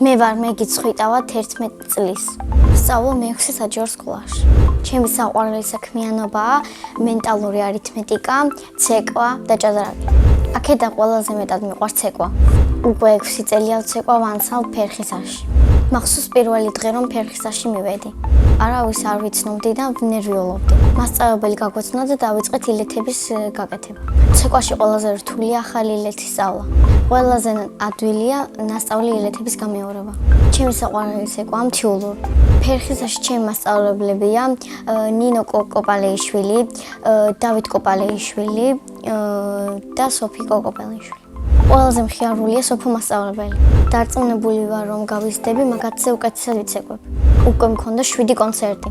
მე ვარ მეგიც ხვიტავა 11 წლის. სწავლობ მე-6 საჯარო სკოლაში. ჩემი საყვარელი საქმიანობაა მენტალური არითმეტიკა, ცეკვა და ჭადრაკი. აქედან ყველაზე მეტად მიყვარს ცეკვა. უკვე 6 წელია ცეკვა ვანცალ ფერხისაში. მახსოვს პირველი დღე რომ ფერხისაში მივედი. არავის არ ვიცნობდი და ვნერვიულობდი. მასწავლებელი გაგვეცნო და დავიწყეთ ილეთების გაკეთება. ცეკვაში ყველაზე რთულია ახალი ილეთის სწავლა. ყველაზე ადვილია ნასწავლი ილეთების გამეორება. ჩემი საყვარელი ცეკვაა მთიულური. ფერხისაში ჩემი მასწავლებლებია ნინო კოპალეიშვილი, დავით კოპალეიშვილი და სოფი კოპალეიშვილი. ყველაზე მხიარულია სოფო მასწავლებელი. დარწმუნებული ვარ რომ გავიზრდები, მაგათზე უკეთესად ვიცეკვებ. უკვე მქონდა 7 კონცერტი.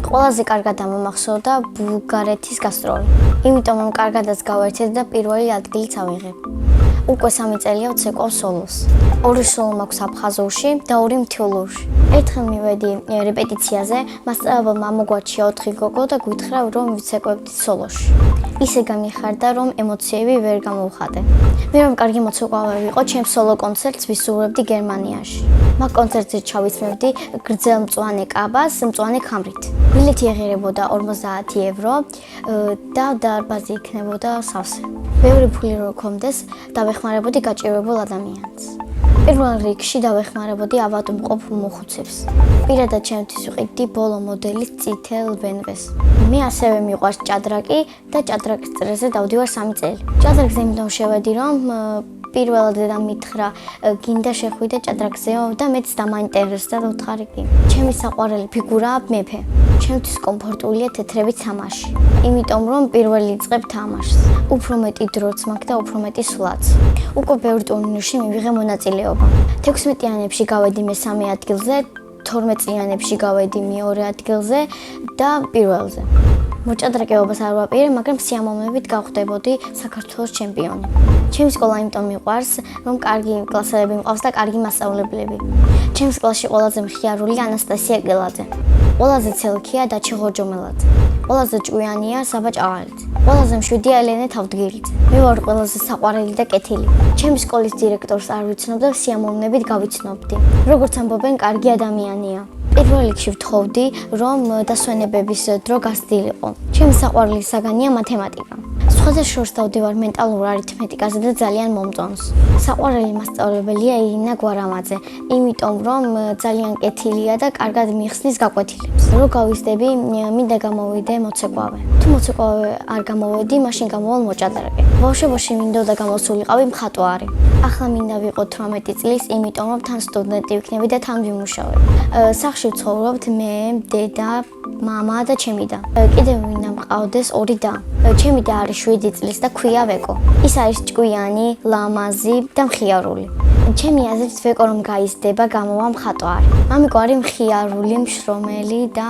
ყველაზე კარგად ამომახსოვდა ბულგარეთის გასტროლი. იმიტომ რომ კარგადაც გავერთიდი და პირველი ადგილიც ავიღე. უკვე 3 წელია ვცეკვავ სოლოს. 2 სოლო მაქვს აფხაზურში და 2 მთიულურში. ერთხელ მივედი რეპეტიციაზე, მასწავლებელმა ამოგვაჩია 4 გოგო და გვითხრა რომ ვიცეკვებდით სოლოში. ისე გამიხარდა რომ ემოციები ვერ გამოვხატე. მე რომ კარგი მოცეკვავე ვიყო, ჩემს სოლო კონცერტს ვისურვებდი გერმანიაში. მაგ კონცერტზე ჩავისმევდი გრძელმწვანე კაბას მწვანე ქამრით. ბილეთი ეღირებოდა 50 ევრო და დარბაზი იქნებოდა სავსე. ბევრი ფული რო გქონდეს, დავეხმარებოდი გაჭირვებულ ადამიანს. პირველ რიგში დავეხმარებოდი ავადმყოფ მოხუცებს. პირადად ჩემთვის ვიყიდი ბოლო მოდელის წითელ ბენვეს. მე ასევე მიყვარს ჭადრაკი და ჭადრაკის წრეზე დავდივარ 3 წელი. ჭადრაკზე იმიტომ შევედი რომ პირველად და მითხრა გინდა შეხვიდე ჭადრაკზეო და მეც დამაინტერესდა და ვთხარი კი. ჩემი საყვარელი ფიგურაა მეფე. ჩემთვის კომფორტულია თეთრები თამაში. იმიტომ რომ პირველი იწყებ თამაშს. უფრო მეტი დროც მაქვს და უფრო მეტი სულაც. უკვე ბევრ ტურნირში მივიღე მონაწილეობა. 16-იანებში გავედი მე-3 ადგილზე, 12-წლიანებში გავედი მე-2 ადგილზე და პირველზე. მოჭადრაკეობას არ ვაპირე, მაგრამ სიამოვნებით გავხდებოდი საქართველოს ჩემპიონი. ჩემი სკოლა იმიტომ მიყვარს, რომ კარგი კლასელები მყავს და კარგი მასწავლებლები. ჩემს კლასში ყველაზე მხიარულია ანასტასია კელაძე. ყველაზე ცელქია დაჩი ღორჯომელაძე. ყველაზე ჭკვიანია საბა ჭაღალიძე. ყველაზე მშვიდია ელენე თავდგირიძე. მე ვარ ყველაზე საყვარელი და კეთილი. ჩემი სკოლის დირექტორს არ ვიცნობ და სიამოვნებით გავიცნობდი. როგორც ამბობენ, კარგი ადამიანია. პირველ რიგში ვთხოვდი, რომ დასვენებების დრო გასძლიყო. ჩემი საყვარელი საგანია მათემატიკა. სხვათა შორს დავდივარ მენტალურ არითმეტიკაზე და ძალიან მომწონს. საყვარელი მასწავლებელია ირინა გვარამაძე, იმიტომ რომ ძალიან კეთილია და კარგად მიხსნის გაკვეთილებს. რო გავიზრდები, მინდა გამოვიდე მოცეკვავე. თუ მოცეკვავე არ გამოვედი, მაშინ გამოვალ მოჭადრაკე. ბავშვობაში მინდოდა გამოსულიყავი მხატვარი. ახლა მინდა ვიყო 18 წლის, იმიტომ რომ თან სტუდენტი ვიქნები და თან ვიმუშავებ. სახლში ვცხოვრობთ მე, დედა, მამა და ჩემი და. კიდევ მინდა მყავდეს 2 და. ჩემი და არის 7 წლის და ქვია ვეკო. ის არის ჭკვიანი, ლამაზი და მხიარული. ჩემი აზრით ვეკო რომ გაიზრდება, გამოვა მხატვარი. მამიკო არის მხიარული, მშრომელი და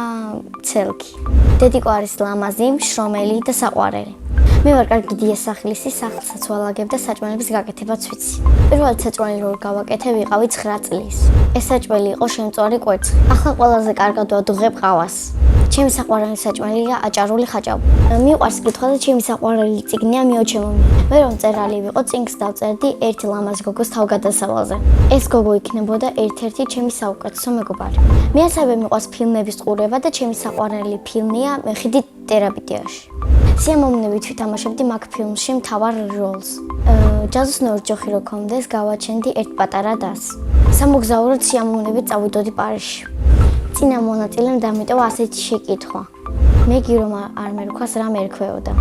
ცელქი. დედიკო არის ლამაზი, მშრომელი და საყვარელი. მე ვარ კარგი დიასახლისი, სახლსაც ვალაგებ და საჭმელების გაკეთებაც ვიცი. პირველად საჭმელი რო გავაკეთე, ვიყავი 9 წლის. ეს საჭმელი იყო შემწვარი კვერცხი. ახლა ყველაზე კარგად ვადუღებ ყავას. ჩემი საყვარელი საჭმელია აჭარული ხაჭაპური. მიყვარს კითხვა და ჩემი საყვარელი წიგნია მიოჩემომი. მე რომ მწერალი ვიყო, წიგნს დავწერდი ერთი ლამაზი გოგოს თავგადასავალზე. ეს გოგო იქნებოდა ერთ-ერთი ჩემი საუკეთესო მეგობარი. მე ასევე მიყვარს ფილმების ყურება და ჩემი საყვარელი ფილმია ხიდი ტერაბიტიაში. სიამოვნებით ვითამაშებდი მაგ ფილმში მთავარ როლს. ჯაზოსნორი ჯოხი რო გქონდეს, გავაჩენდი ერთ პატარა დას. სამოგზაუროდ სიამოვნებით წავიდოდი პარიზში. წინა მონაწილემ დამიტოვა ასეთი შეკითხვა. მეგი რომ არ მერქვას რა მერქვეოდა.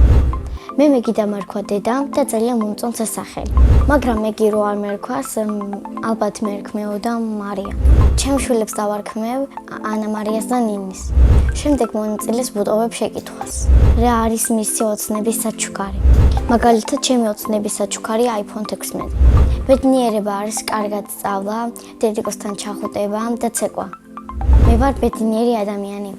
მე მეგი დამარქვა დედამ და ძალიან მომწონს ეს სახელი. მაგრამ მეგი რო არ მერქვას, ალბათ მერქმეოდა მარია. ჩემს შვილებს დავარქმევ ანა მარიას და ნინის. შემდეგ მონაწილეს ვუტოვებ შეკითხვას. რა არის მისი ოცნების საჩუქარი? მაგალითად, ჩემი ოცნების საჩუქარია iPhone 16. ბედნიერება არის კარგად სწავლა, დედიკოსთან ჩახუტება და ცეკვა. მე ვარ ბედნიერი ადამიანი.